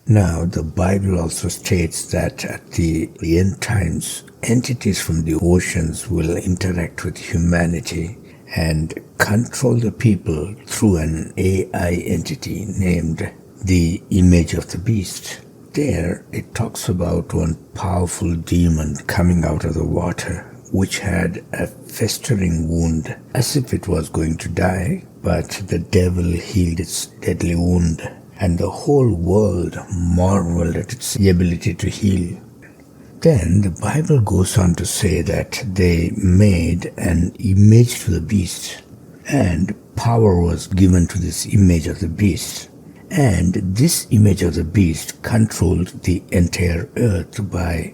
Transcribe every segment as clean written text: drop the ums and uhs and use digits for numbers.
Now, the Bible also states that at the end times, entities from the oceans will interact with humanity and control the people through an AI entity named the image of the beast. There, it talks about one powerful demon coming out of the water, which had a festering wound as if it was going to die, but the devil healed its deadly wound, and the whole world marveled at its ability to heal. Then the Bible goes on to say that they made an image to the beast, and power was given to this image of the beast. And this image of the beast controlled the entire earth by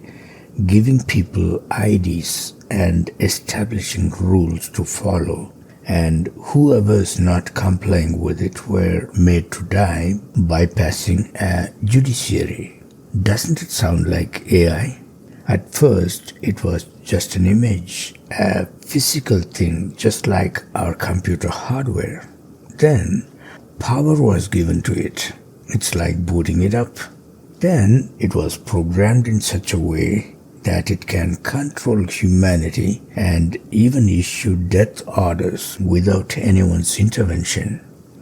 giving people IDs and establishing rules to follow. And whoever is not complying with it were made to die, bypassing a judiciary. Doesn't it sound like AI? At first, it was just an image, a physical thing just like our computer hardware. Then, power was given to it. It's like booting it up. Then, it was programmed in such a way that it can control humanity and even issue death orders without anyone's intervention.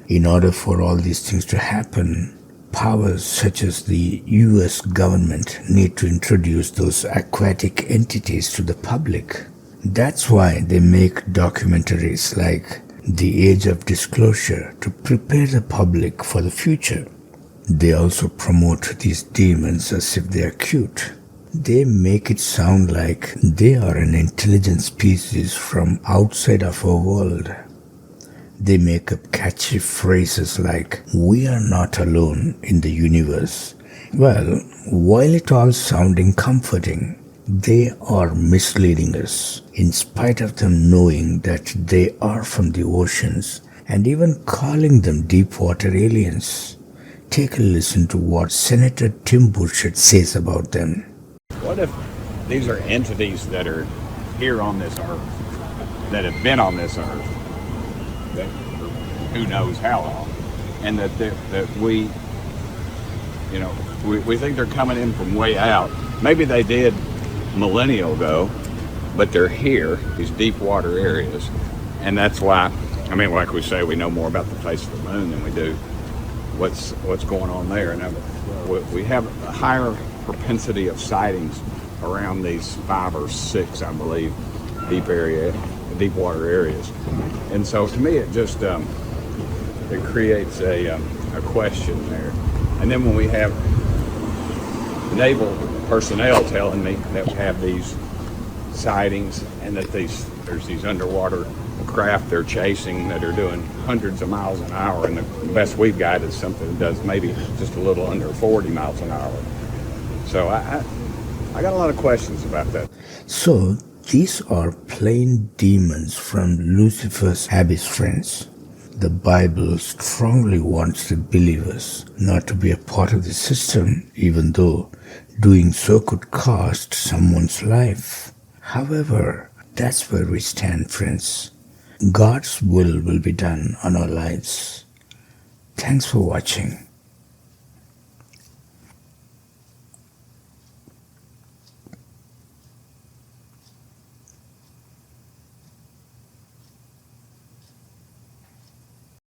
In order for all these things to happen, powers such as the US government need to introduce those aquatic entities to the public. That's why they make documentaries like The Age of Disclosure to prepare the public for the future. They also promote these demons as if they are cute. They make it sound like they are an intelligent species from outside of our world. They make up catchy phrases like, "We are not alone in the universe." Well, while it all sounding comforting, they are misleading us, in spite of them knowing that they are from the oceans and even calling them deep water aliens. Take a listen to what Senator Tim Burchett says about them. What if these are entities that are here on this earth, that have been on this earth, that who knows how long, and that we think they're coming in from way out. Maybe they did millennia ago, but they're here, these deep water areas, and that's why, like we say, we know more about the face of the moon than we do what's going on there. And we have a higher propensity of sightings around these 5 or 6, I believe, deep water areas. And so to me, it just it creates a question there. And then when we have naval personnel telling me that we have these sightings and that there's these underwater craft they're chasing that are doing hundreds of miles an hour, and the best we've got is something that does maybe just a little under 40 miles an hour. So I got a lot of questions about that. So these are plain demons from Lucifer's abyss, friends. The Bible strongly wants the believers not to be a part of the system, even though doing so could cost someone's life. However, that's where we stand, friends. God's will be done on our lives. Thanks for watching.